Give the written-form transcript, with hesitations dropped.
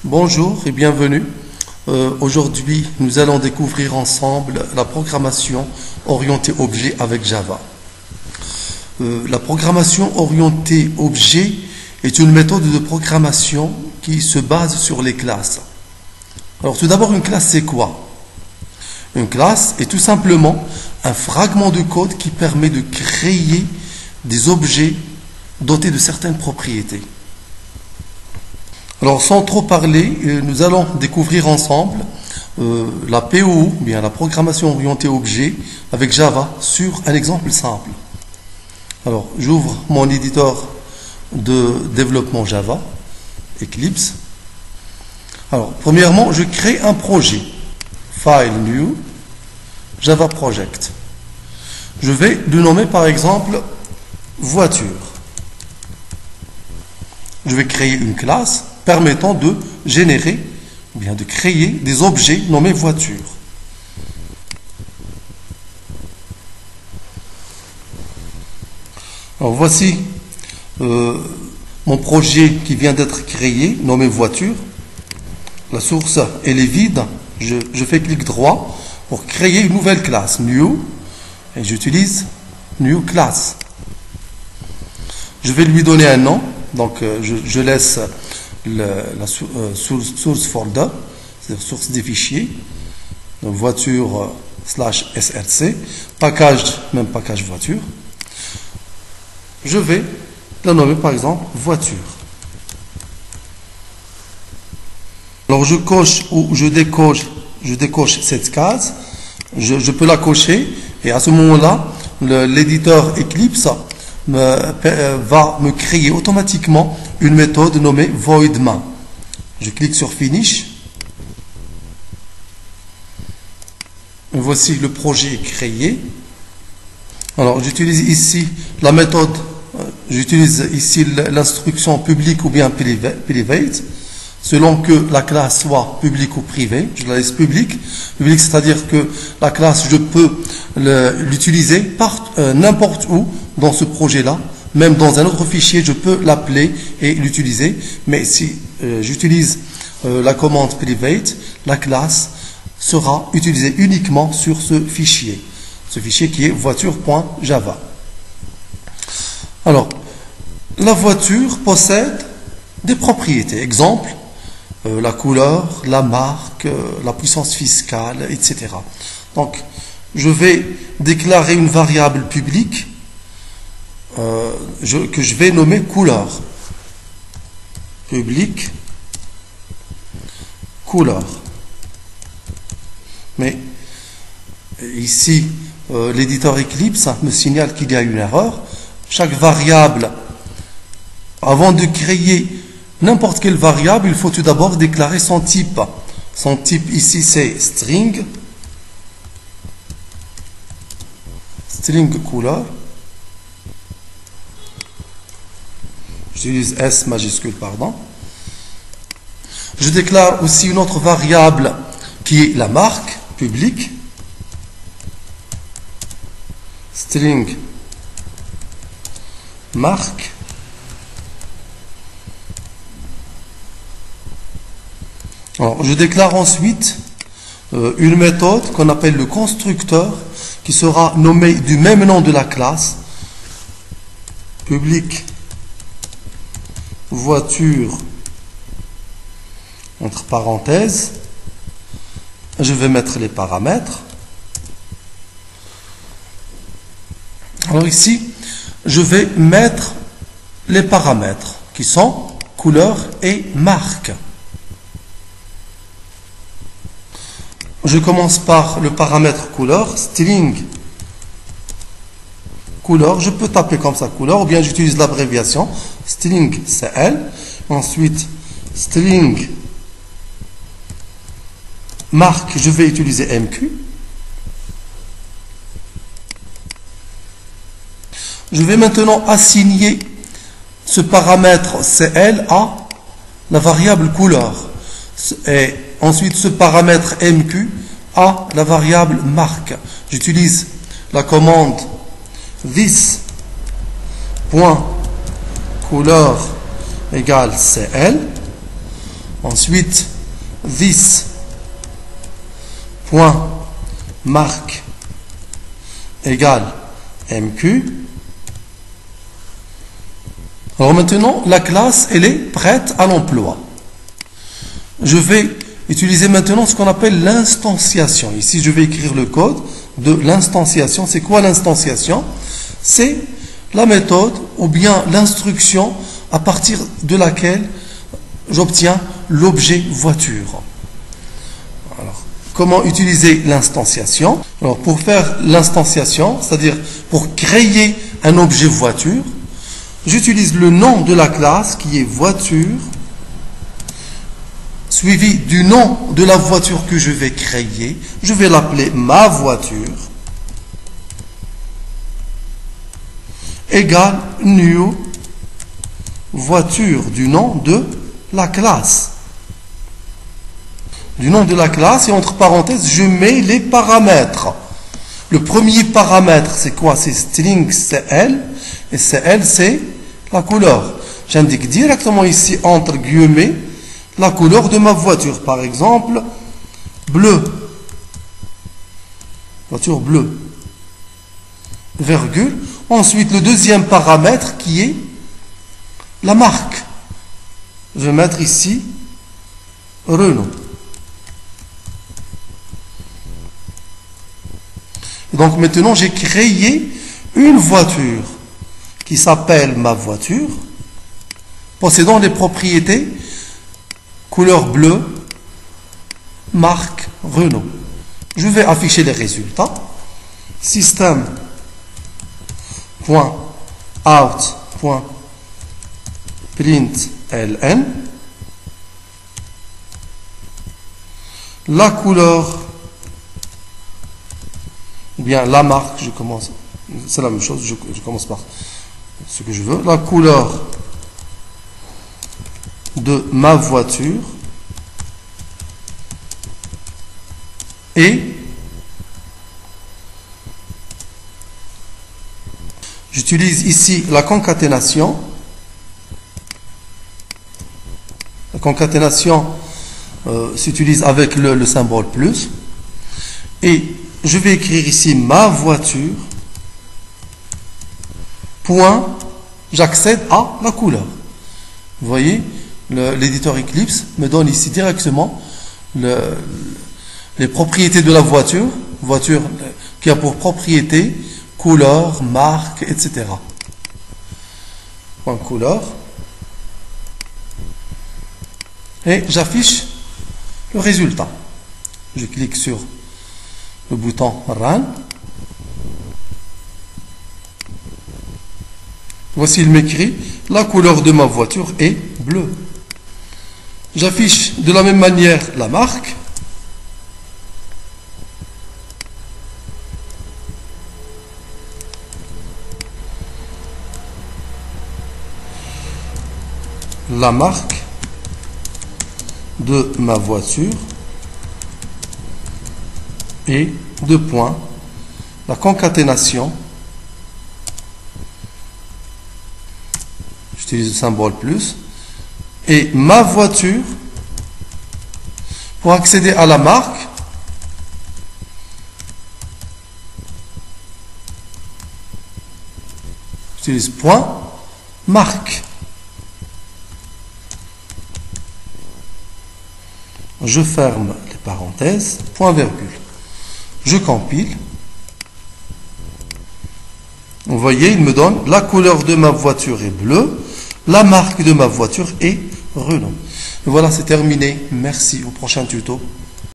Bonjour et bienvenue. Aujourd'hui, nous allons découvrir ensemble la programmation orientée objet avec Java. La programmation orientée objet est une méthode de programmation qui se base sur les classes. Alors tout d'abord, une classe, c'est quoi? Une classe est tout simplement un fragment de code qui permet de créer des objets dotés de certaines propriétés. Alors sans trop parler, nous allons découvrir ensemble la POO, bien la programmation orientée objet avec Java sur un exemple simple. Alors j'ouvre mon éditeur de développement Java, Eclipse. Alors premièrement, je crée un projet, File New, Java Project. Je vais le nommer par exemple voiture. Je vais créer une classe permettant de générer, bien de créer des objets nommés voiture. Alors voici mon projet qui vient d'être créé, nommé voiture. La source elle est vide. Je fais clic droit pour créer une nouvelle classe, new, et j'utilise new class. Je vais lui donner un nom, donc je laisse la source folder, c'est-à-dire source des fichiers, donc voiture /src, package, même package voiture. Je vais la nommer par exemple voiture. Alors je coche ou je décoche cette case, je peux la cocher et à ce moment-là, l'éditeur Eclipse va me créer automatiquement une méthode nommée voidMain. Je clique sur Finish. Et voici le projet créé. Alors j'utilise ici la méthode, j'utilise ici l'instruction public ou bien private, selon que la classe soit publique ou privée. Je la laisse publique. Publique, c'est-à-dire que la classe, je peux l'utiliser n'importe où dans ce projet-là. Même dans un autre fichier, je peux l'appeler et l'utiliser. Mais si j'utilise la commande private, la classe sera utilisée uniquement sur ce fichier. Ce fichier qui est voiture.java. Alors, la voiture possède des propriétés. Exemple, la couleur, la marque, la puissance fiscale, etc. Donc, je vais déclarer une variable publique que je vais nommer couleur. Public couleur. Mais ici, l'éditeur Eclipse me signale qu'il y a une erreur. Chaque variable, avant de créer n'importe quelle variable, il faut tout d'abord déclarer son type. Son type ici c'est string. String couleur. J'utilise S majuscule, pardon. Je déclare aussi une autre variable qui est la marque publique. String marque. Alors, je déclare ensuite une méthode qu'on appelle le constructeur qui sera nommé du même nom de la classe, public voiture entre parenthèses. Je vais mettre les paramètres. Alors ici, je vais mettre les paramètres qui sont couleur et marque. Je commence par le paramètre couleur, string couleur. Je peux taper comme ça couleur, ou bien j'utilise l'abréviation string CL. Ensuite, string marque, je vais utiliser MQ. Je vais maintenant assigner ce paramètre CL à la variable couleur. Et ensuite, ce paramètre MQ à la variable marque. J'utilise la commande this.couleur égale CL. Ensuite, this point marque égale MQ. Alors maintenant, la classe, elle est prête à l'emploi. Je vais utiliser maintenant ce qu'on appelle l'instanciation. Ici, je vais écrire le code de l'instanciation. C'est quoi l'instanciation? C'est la méthode ou bien l'instruction à partir de laquelle j'obtiens l'objet voiture. Alors, comment utiliser l'instanciation? Alors, pour faire l'instanciation, c'est-à-dire pour créer un objet voiture, j'utilise le nom de la classe qui est voiture, suivi du nom de la voiture que je vais créer. Je vais l'appeler ma voiture, égale new voiture du nom de la classe. Du nom de la classe, et entre parenthèses, je mets les paramètres. Le premier paramètre, c'est quoi? C'est string CL, et CL, c'est la couleur. J'indique directement ici, entre guillemets, la couleur de ma voiture. Par exemple, bleu. Voiture bleue. Virgule. Ensuite, le deuxième paramètre qui est la marque. Je vais mettre ici Renault. Donc maintenant, j'ai créé une voiture qui s'appelle ma voiture, possédant les propriétés couleur bleue, marque Renault. Je vais afficher les résultats. System.out.println. La couleur, ou bien la marque, je commence, c'est la même chose, je commence par ce que je veux. La couleur de ma voiture et j'utilise ici la concaténation. La concaténation s'utilise avec le symbole plus, et je vais écrire ici ma voiture point, j'accède à la couleur. Vous voyez, l'éditeur Eclipse me donne ici directement les propriétés de la voiture qui a pour propriété couleur, marque, etc. Point couleur. Et j'affiche le résultat. Je clique sur le bouton Run. Voici, il m'écrit la couleur de ma voiture est bleue. J'affiche de la même manière la marque. La marque de ma voiture et deux points, la concaténation, j'utilise le symbole plus, et ma voiture. Pour accéder à la marque, j'utilise point marque. Je ferme les parenthèses, point virgule. Je compile. Vous voyez, il me donne la couleur de ma voiture est bleue, la marque de ma voiture est Renault. Et voilà, c'est terminé. Merci, au prochain tuto.